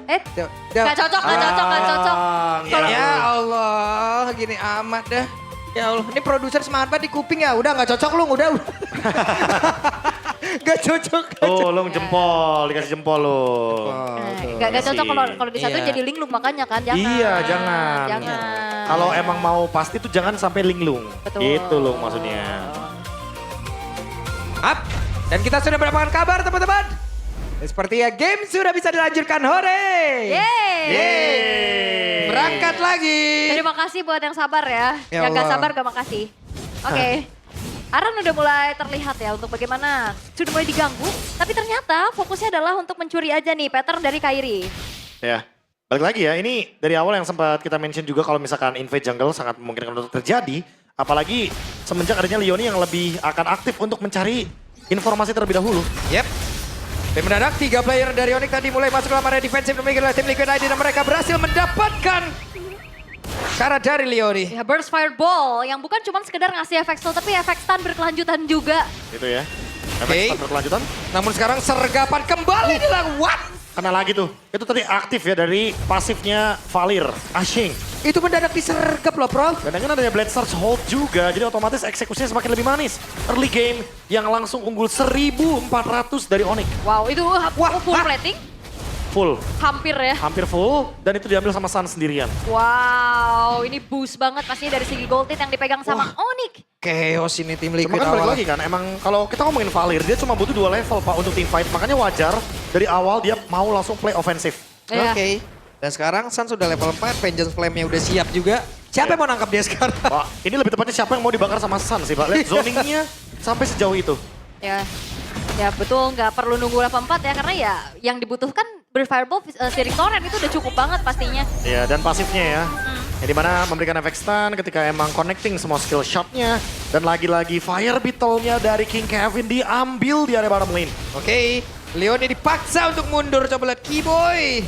Gak cocok, gak cocok, gak cocok. Ya Allah, gini amat dah. Ya Allah, ini produser semangat banget di kuping ya. Udah gak cocok lu, udah. Gak cocok. Oh, Lung jempol, dikasih jempol lo. Gak cocok kalau disatuin Iya. jadi linglung makanya kan, jangan. Iya, jangan. Jangan. Kalau emang mau pasti tuh jangan sampai linglung. Betul. Gitu Lung maksudnya. Up. Dan kita sudah mendapatkan kabar teman-teman. Sepertinya game sudah bisa dilanjutkan. Hore. Yeay. Berangkat lagi. Terima kasih buat yang sabar ya. Ya Yang gak Allah. sabar gak makasih. Oke. Aran udah mulai terlihat ya untuk bagaimana sudah mulai diganggu. Tapi ternyata fokusnya adalah untuk mencuri aja nih pattern dari Kairi. Ya, balik lagi ya. Ini dari awal yang sempat kita mention juga kalau misalkan invade jungle sangat memungkinkan untuk terjadi. Apalagi semenjak adanya Leoni yang lebih akan aktif untuk mencari informasi terlebih dahulu. Yep. Dan mendadak 3 player dari Onyx tadi mulai masuk dalam area defensif demikian oleh tim Liquid ID dan mereka berhasil mendapatkan cara dari Leoni. Ya burst fireball yang bukan cuma sekedar ngasih efek slow tapi efek stun berkelanjutan juga. Gitu ya. Oke. Efek stun berkelanjutan. Namun sekarang sergapan kembali dilakukan. What? Kena lagi tuh. Itu tadi aktif ya dari pasifnya Valir, Ashing. Itu mendadak disergap loh, Bro. Dan dengan adanya Blade Surge hold juga, jadi otomatis eksekusinya semakin lebih manis. Early game yang langsung unggul 1.400 dari Onyx. Wow itu full plating Full, hampir ya. hampir full. Dan itu diambil sama Sun sendirian. Wow ini boost banget pastinya dari segi gold hit yang dipegang sama Onyx. Chaos ini tim Liquid Cuma kan balik awal. lagi kan, emang kalau kita ngomongin Valir, dia cuma butuh 2 level Pak untuk team fight. Makanya wajar dari awal dia mau langsung play ofensif. Iya. Oke. Dan sekarang Sun sudah level 4, Vengeance Flame-nya udah siap juga. Siapa yang mau nangkap dia sekarang? Pak, ini lebih tepatnya siapa yang mau dibakar sama Sun sih Pak. Lihat zoningnya sampai sejauh itu. Ya, ya betul nggak perlu nunggu level 4 ya karena ya yang dibutuhkan berfireball Siri Torrent itu udah cukup banget pastinya. Iya, dan pasifnya ya. Yang dimana memberikan efek stun ketika emang connecting semua skill shotnya. Dan lagi-lagi fire beetle-nya dari King Kevin diambil di area bottom lane. Oke, Leoni dipaksa untuk mundur. Coba lihat Keyboy.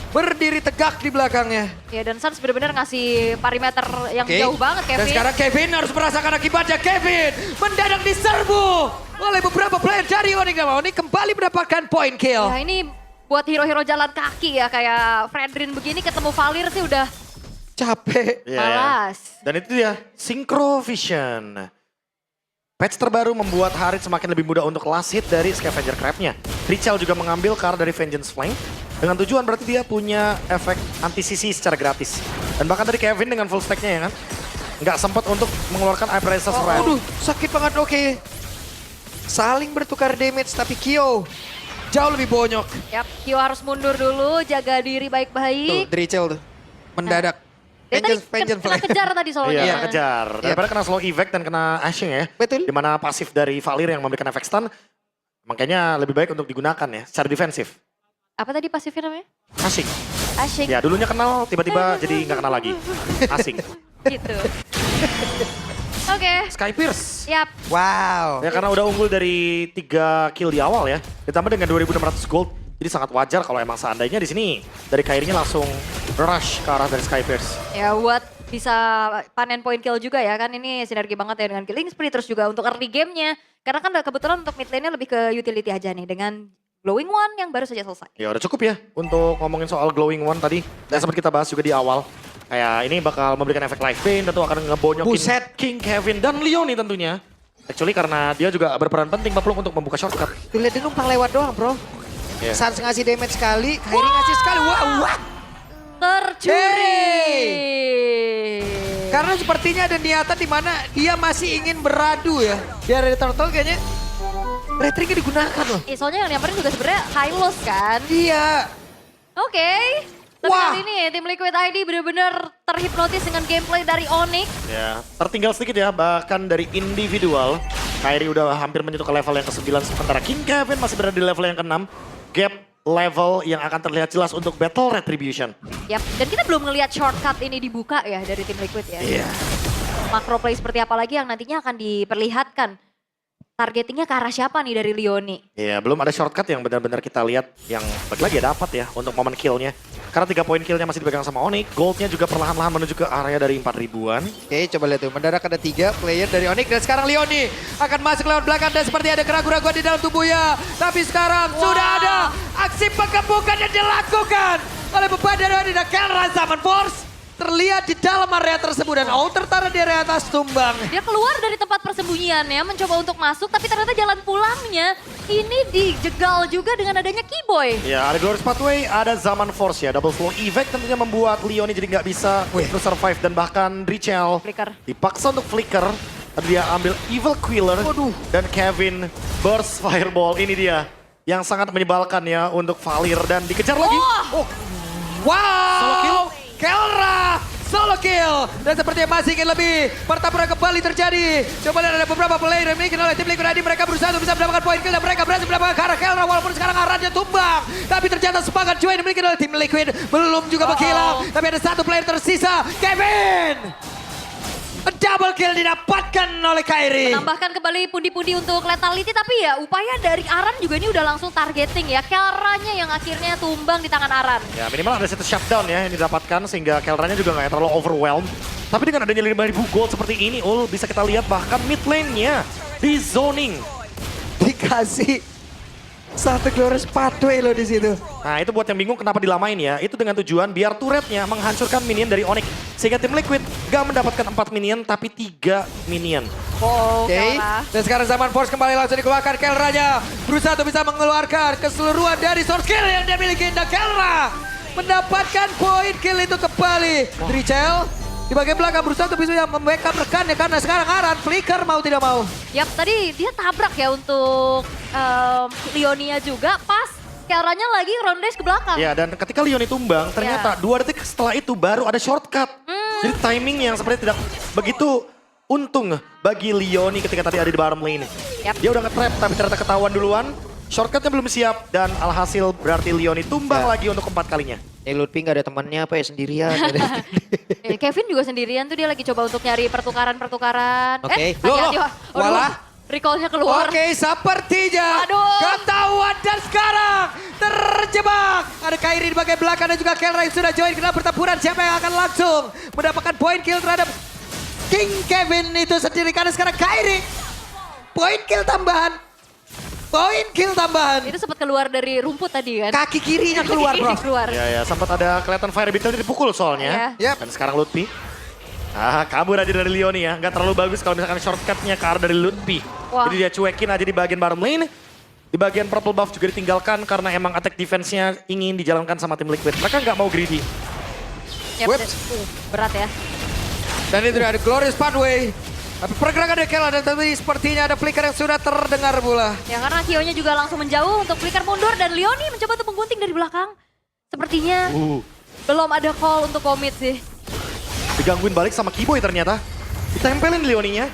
Berdiri tegak di belakangnya. Ya dan Suns benar-benar ngasih perimeter yang Oke. jauh banget Kevin. Dan sekarang Kevin harus merasakan akibatnya. Kevin mendadak diserbu oleh beberapa player dari Onyx. Onyx kembali mendapatkan point kill. Ya ini buat hero-hero jalan kaki ya kayak Fredrin begini ketemu Valir sih udah Capek. Iya, malas. Dan itu dia, Synchro Vision. Patch terbaru membuat Harit semakin lebih mudah untuk last hit dari Scavenger Crab-nya. Richel juga mengambil card dari Vengeance Flame. Dengan tujuan berarti dia punya efek anti-CC secara gratis. Dan bahkan dari Kevin dengan full stack-nya ya kan. Nggak sempat untuk mengeluarkan Ipresa Survival. Aduh, sakit banget. Oke. Saling bertukar damage tapi Kyo jauh lebih bonyok. Yap, Kyo harus mundur dulu, jaga diri Tuh, baik-baik. Drichel tuh. Mendadak. Dia tadi Vengeance kena Flame. kejar tadi soalnya. Iya, kejar. Daripada kena slow evac dan kena ashing ya. Betul. Dimana pasif dari Valir yang memberikan efek stun. Makanya lebih baik untuk digunakan ya, secara defensif. Apa tadi pasifnya namanya? Ashing. Asyik. Ya dulunya kenal, tiba-tiba jadi nggak kenal lagi. Asing. Gitu. Oke, Sky Pierce. yap. Wow. Ya karena udah unggul dari 3 kill di awal ya. Ditambah dengan 2.600 gold. Jadi sangat wajar kalau emang seandainya di sini dari Kairinya langsung rush ke arah dari Sky Pierce. Ya buat bisa panen point kill juga ya kan ini sinergi banget ya dengan Killing Spree terus juga untuk early game-nya. Karena kan kebetulan untuk mid lane-nya lebih ke utility aja nih dengan Glowing One yang baru saja selesai. Ya udah cukup ya untuk ngomongin soal Glowing One tadi. Dan seperti kita bahas juga di awal. Kayak ini bakal memberikan efek life pain, tentu akan ngebonyokin Buset. King Kevin dan Leoni tentunya. Actually karena dia juga berperan penting Baplung untuk membuka shortcut. Tuh lihat dia numpang lewat doang, Bro. Yeah. Sans ngasih damage sekali, Kairi ngasih sekali. Wah, wah. Tercuri. Karena sepertinya ada niatan di mana dia masih ingin beradu ya. Di area turtle kayaknya retrik digunakan loh. Soalnya yang nyamperin juga sebenarnya high loss kan. Iya. Oke. Tapi Wah. kali ini tim Liquid ID benar-benar terhipnotis dengan gameplay dari Onyx. Ya, tertinggal sedikit ya, bahkan dari individual. Kairi udah hampir menyentuh ke level yang ke-9, sementara King Kevin masih berada di level yang ke-6. Gap level yang akan terlihat jelas untuk Battle Retribution. Yap, dan kita belum ngelihat shortcut ini dibuka ya dari tim Liquid ya. Iya. Macro play seperti apa lagi yang nantinya akan diperlihatkan. Targetingnya ke arah siapa nih dari Leoni? Iya, belum ada shortcut yang benar-benar kita lihat yang balik lagi dapat ya untuk momen killnya. Karena 3 poin killnya masih dipegang sama Onyx, goldnya juga perlahan-lahan menuju ke area dari 4.000-an. Oke, coba lihat tuh. Mendadak ada 3 player dari Onyx dan sekarang Leoni akan masuk lewat belakang dan seperti ada keraguan-keraguan di dalam tubuhnya. Tapi sekarang sudah ada aksi pengepungan yang dilakukan. oleh beban dari Kelra. Zaman Force terlihat di dalam area tersebut dan tertarik di area atas tumbang. Dia keluar dari tempat persembunyiannya, mencoba untuk masuk, tapi ternyata jalan pulangnya ini dijegal juga dengan adanya Keyboy. Ya, ada Glorious Pathway, ada Zaman Force ya. Double slow effect tentunya membuat Leoni jadi nggak bisa terus survive. Dan bahkan Richel Flicker. dipaksa untuk flicker. Tapi dia ambil Evil Quiller. Dan Kevin burst Fireball. Ini dia yang sangat menyebalkan ya untuk Valir. Dan dikejar lagi. Wow! Solo kill. Kelra solo kill. Dan sepertinya masih ingin lebih. Pertempuran kembali terjadi. Coba lihat ada beberapa player yang dimiliki oleh tim Liquid ID. Mereka berusaha untuk bisa mendapatkan poin kill dan mereka berhasil mendapatkan ke arah Kelra. Walaupun sekarang arahnya tumbang. Tapi ternyata semangat Joy dimiliki oleh tim Liquid belum juga menghilang. Tapi ada satu player tersisa. Kevin! A double kill didapatkan oleh Kairi. Menambahkan kembali pundi-pundi untuk lethality, tapi ya upaya dari Aran juga ini udah langsung targeting ya. Kelranya yang akhirnya tumbang di tangan Aran. Ya minimal ada satu shutdown ya yang didapatkan sehingga Kelranya juga nggak terlalu overwhelmed. Tapi dengan adanya 5.000 gold seperti ini, bisa kita lihat bahkan mid lane-nya di zoning. Dikasih satu Glorious Pathway loh di situ. Nah itu buat yang bingung kenapa dilamain ya. Itu dengan tujuan biar turretnya menghancurkan minion dari Onyx. Sehingga tim Liquid gak mendapatkan 4 minion tapi 3 minion. Oke. Kelra. Dan sekarang Zaman Force kembali langsung dikeluarkan Kelranya. Berusaha untuk bisa mengeluarkan keseluruhan dari source kill yang dia miliki. Dan Kelra mendapatkan poin kill itu kembali. Richel di bagian belakang berusaha untuk bisa membackup rekannya. Karena sekarang Aran flicker mau tidak mau. Yap, tadi dia tabrak ya untuk Leonia juga pas Kelranya lagi round dash ke belakang. Ya dan ketika Leoni tumbang ternyata 2 detik setelah itu baru ada shortcut. Jadi timing yang sepertinya tidak begitu untung bagi Leoni ketika tadi ada di bottom lane. Yap. Dia udah nge-trap tapi ternyata ketahuan duluan. Shortcutnya belum siap dan alhasil berarti Leoni tumbang lagi untuk keempat kalinya. Lutfi gak ada temannya apa ya sendirian. Kevin juga sendirian tuh dia lagi coba untuk nyari pertukaran-pertukaran. Oke. Hati-hati. Loh, Waduh, walah. recall-nya keluar. Oke, sepertinya Aduh. ketahuan dan sekarang terjebak. Ada Kairi di bagian belakang dan juga Kelra yang sudah join ke dalam pertempuran. Siapa yang akan langsung mendapatkan poin kill terhadap King Kevin itu sendiri. Karena sekarang Kairi poin kill tambahan. Poin kill tambahan. Itu sempat keluar dari rumput tadi kan. Kaki kirinya keluar bro. keluar. Ya sempat ada kelihatan fire beat dipukul soalnya. Iya. Dan sekarang Lutfi. Kabur aja dari Leoni ya. Nggak terlalu bagus kalau misalkan shortcutnya ke arah dari Lutfi. Wah. Jadi dia cuekin aja di bagian bottom lane. Di bagian purple buff juga ditinggalkan karena emang attack defense-nya ingin dijalankan sama tim Liquid. Mereka nggak mau greedy. Yap, Whips. berat ya. Dan itu ada Glorious Pathway. Tapi pergerakan dari Kelra dan tadi sepertinya ada flicker yang sudah terdengar pula. Ya karena Kyo-nya juga langsung menjauh untuk flicker mundur dan Leoni mencoba untuk menggunting dari belakang. Sepertinya belum ada call untuk commit sih. Digangguin balik sama Keyboy ternyata. Ditempelin Leoninya.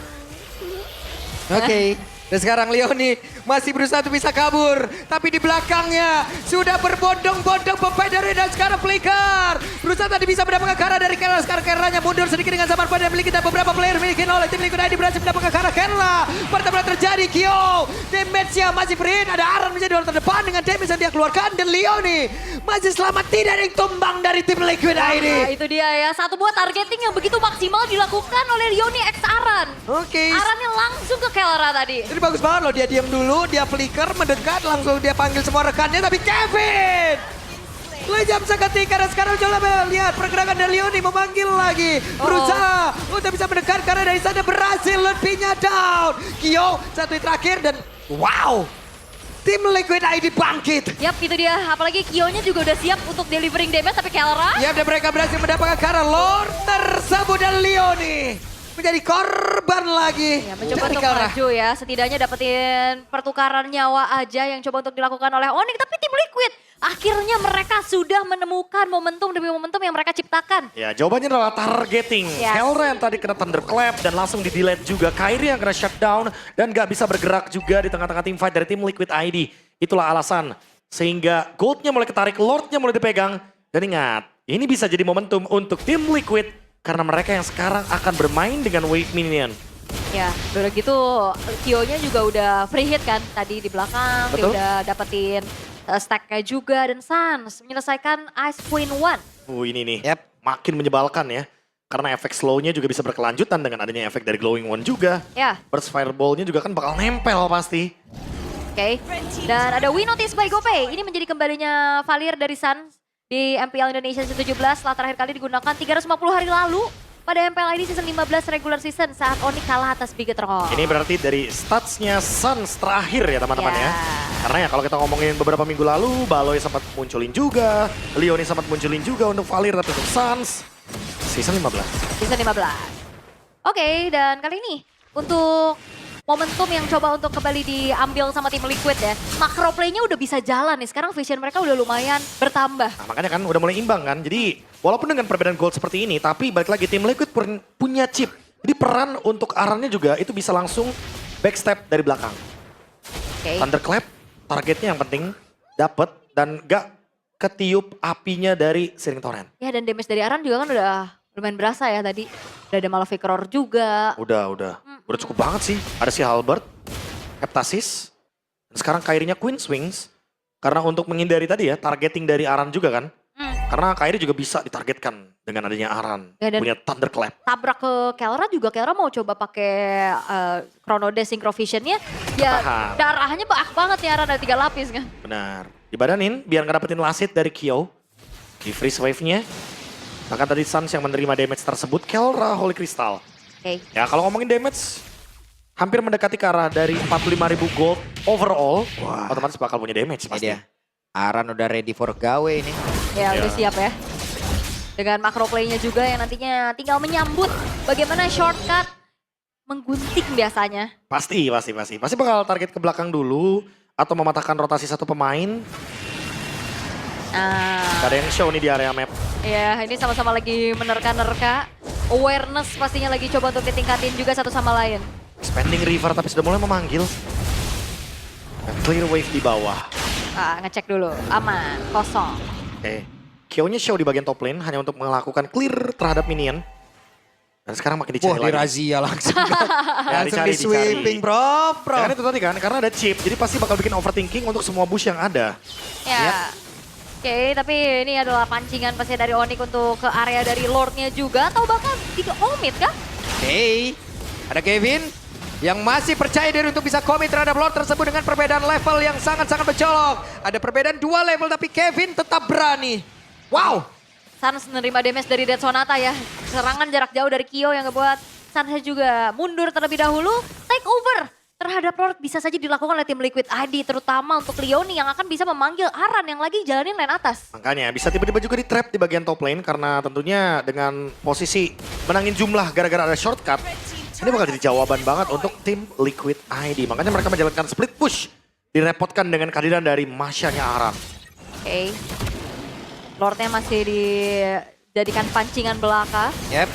Oke. Dan sekarang Leoni masih berusaha untuk bisa kabur. Tapi di belakangnya sudah berbondong-bondong pemain dari dan sekarang flicker. Berusaha tadi bisa mendapatkan Kelra dari Kelra. Sekarang Kelranya mundur sedikit dengan Zaman pada miliki dan beberapa player miliki oleh tim Liquid ID berhasil mendapatkan Kelra. Pertempuran terjadi. Kyo. Damage-nya masih free. Ada Aran menjadi orang terdepan dengan damage yang dia keluarkan. Dan Leoni masih selamat tidak ada yang tumbang dari tim Liquid ID. Nah itu dia ya, satu buah targeting yang begitu maksimal dilakukan oleh Leoni X Aran. Oke. Arannya langsung ke Kelra tadi. Ini bagus banget loh, dia diam dulu, dia flicker, mendekat, langsung dia panggil semua rekannya, tapi Kevin! Lejam seketika dan sekarang coba lihat pergerakan dari Leoni memanggil lagi. Berusaha untuk bisa mendekat karena dari sana berhasil Lutfi-nya down. Kyo satu yang terakhir dan wow! Tim Liquid ID bangkit. Yap itu dia, apalagi Kyo-nya juga udah siap untuk delivering damage tapi Kelra. Ya dan mereka berhasil mendapatkan karena Lord tersebut dan Leoni menjadi korban lagi. Ya, mencoba dari untuk Kelra. maju ya, setidaknya dapetin pertukaran nyawa aja yang coba untuk dilakukan oleh Onyx. Tapi tim Liquid, akhirnya mereka sudah menemukan momentum demi momentum yang mereka ciptakan. Ya jawabannya adalah targeting. Yes. Kelra yang tadi kena thunderclap dan langsung di delete juga. Kairi yang kena shutdown dan gak bisa bergerak juga di tengah-tengah tim fight dari tim Liquid ID. Itulah alasan sehingga goldnya mulai ketarik, lordnya mulai dipegang. Dan ingat, ini bisa jadi momentum untuk tim Liquid karena mereka yang sekarang akan bermain dengan wave minion. Ya, udah gitu Kyo-nya juga udah free hit kan tadi di belakang. Betul. Dia udah dapetin stack-nya juga dan Sans menyelesaikan Ice Queen 1. Ini nih, makin menyebalkan ya. Karena efek slow-nya juga bisa berkelanjutan dengan adanya efek dari Glowing One juga. Ya, Burst Fireball-nya juga kan bakal nempel pasti. oke. Dan ada We Notice by GoPay. Ini menjadi kembalinya Valir dari Sans. di MPL Indonesia Season 17 setelah terakhir kali digunakan 350 hari lalu pada MPL ID Season 15 regular season saat Onyx kalah atas Bigetron. Ini berarti dari statsnya Suns terakhir ya teman-teman ya. Karena ya kalau kita ngomongin beberapa minggu lalu, Baloy sempat munculin juga, Leoni sempat munculin juga untuk Valir, tapi untuk Suns, Season 15. Season 15. Oke, dan kali ini untuk momentum yang coba untuk kembali diambil sama tim Liquid ya. Macro play-nya udah bisa jalan nih, sekarang vision mereka udah lumayan bertambah. Nah, makanya kan udah mulai imbang kan. Jadi walaupun dengan perbedaan gold seperti ini, tapi balik lagi tim Liquid punya chip. Jadi peran untuk Arannya juga itu bisa langsung backstep dari belakang. Oke. Thunderclap, targetnya yang penting dapet dan gak ketiup apinya dari Searing Torrent. Ya dan damage dari Aran juga kan udah lumayan berasa ya tadi. Udah ada Malefic Roar juga. Udah cukup banget sih. Ada si Halberd, Heptasis, dan sekarang Kairinya Queen Swings. Karena untuk menghindari tadi ya, targeting dari Aran juga kan. Karena Kairi juga bisa ditargetkan dengan adanya Aran. Ya, dan punya Thunderclap. tabrak ke Kelra juga, Kelra mau coba pakai Chrono Dash Synchro Vision-nya. Ya Ketahan. darahnya banyak banget nih Aran, ada 3 lapis kan. Benar. Dibadanin biar nggak dapetin last hit dari Kyo. Di freeze wave-nya. Bahkan tadi Suns yang menerima damage tersebut, Kelra Holy Crystal. Oke. Ya kalau ngomongin damage, hampir mendekati ke arah dari 45.000 gold overall. Wah. Otomatis bakal punya damage Ini pasti. dia. Aran udah ready for gawe ini. Ya Ya. udah siap ya. Dengan macro play-nya juga yang nantinya tinggal menyambut bagaimana shortcut menggunting biasanya. Pasti bakal target ke belakang dulu atau mematahkan rotasi satu pemain. Nah, Gak ada yang show nih di area map. ya ini sama-sama lagi menerka-nerka. Awareness pastinya lagi coba untuk ditingkatin juga satu sama lain. Spending River tapi sudah mulai memanggil. Dan clear wave di bawah. Ngecek dulu, aman, kosong. Oke. Kyo-nya show di bagian top lane hanya untuk melakukan clear terhadap minion. Dan sekarang makin dicari Wah, di lagi. razia langsung. Ya, Langsung dicari. di sweeping, bro. Karena itu tadi kan, karena ada chip. Jadi pasti bakal bikin overthinking untuk semua bush yang ada. Ya. Oke, tapi ini adalah pancingan pasti dari Onyx untuk ke area dari Lord-nya juga atau bahkan di Omid kan? Oke, ada Kevin yang masih percaya diri untuk bisa komit terhadap Lord tersebut dengan perbedaan level yang sangat-sangat mencolok. Ada perbedaan 2 level tapi Kevin tetap berani. Wow. Suns menerima damage dari Dead Sonata ya. Serangan jarak jauh dari Kyo yang ngebuat Suns juga mundur terlebih dahulu. Take over terhadap Lord bisa saja dilakukan oleh tim Liquid ID. Terutama untuk Leoni yang akan bisa memanggil Aran yang lagi jalanin lane atas. Makanya bisa tiba-tiba juga di trap di bagian top lane karena tentunya dengan posisi menangin jumlah gara-gara ada shortcut. Ini bakal jadi jawaban banget untuk tim Liquid ID. Makanya mereka menjalankan split push. Direpotkan dengan kehadiran dari Masya-nya Aran. Oke. Lordnya masih dijadikan pancingan belaka. Yep.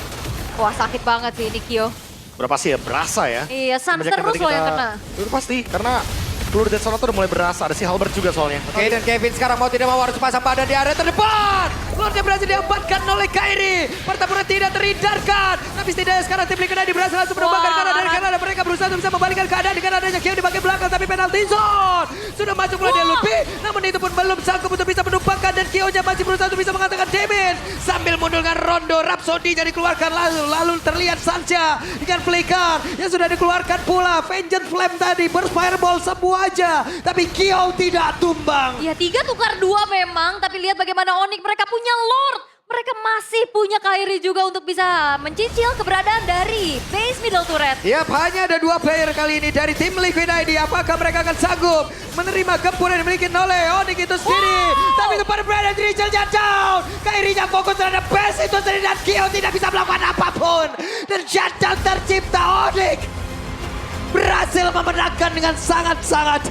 Wah sakit banget sih ini Kyo. Berapa sih ya? Berasa ya. Iya, Suns Semenjak terus tadi loh yang kena. Itu pasti karena peluru Dead Sonata udah mulai berasa. Ada si Halberd juga soalnya. Oke, dan Kevin sekarang mau tidak mau harus pasang badan di area terdepan. Lordnya berhasil diamankan oleh Kairi. Pertempuran tidak terhindarkan. Tapi setidaknya sekarang tim Liquid ID berhasil langsung menumbangkan keadaan dari karena mereka berusaha untuk bisa membalikkan keadaan dengan adanya Kyo di bagian belakang. Tapi penalty zone sudah masuk mulai dari Lupi. Namun itu pun belum sanggup untuk bisa menumpangkan. Dan Kyo-nya masih berusaha untuk bisa mengatakan damage. Sambil mundur dengan Rondo. Rhapsody-nya dikeluarkan lalu terlihat Sancha dengan flicker yang sudah dikeluarkan pula. Vengeance Flame tadi burst fireball semua aja. Tapi Kyo tidak tumbang. Ya 3 tukar 2 memang, tapi lihat bagaimana Onyx mereka punya Lord. Mereka masih punya Kairi juga untuk bisa mencicil keberadaan dari base middle turret. Yap, hanya ada 2 player kali ini dari tim Liquid ID. Apakah mereka akan sanggup menerima gempuran yang dimiliki oleh Onyx itu sendiri? Tapi kepada Brandon Rachel down. Kairinya fokus terhadap base itu sendiri dan Kyo tidak bisa melakukan apapun. Dan shutdown tercipta. Onyx berhasil memenangkan dengan sangat-sangat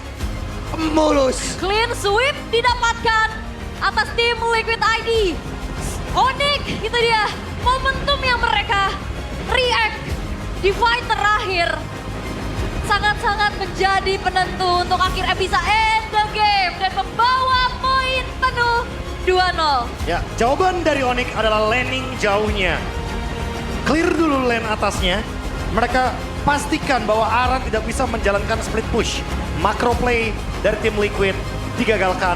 mulus. Clean sweep didapatkan atas tim Liquid ID. Onyx itu dia momentum yang mereka react di fight terakhir. Sangat-sangat menjadi penentu untuk akhirnya bisa end the game dan membawa poin penuh 2-0. Ya, jawaban dari Onyx adalah laning jauhnya. Clear dulu lane atasnya. Mereka pastikan bahwa Aran tidak bisa menjalankan split push. Macro play dari tim Liquid digagalkan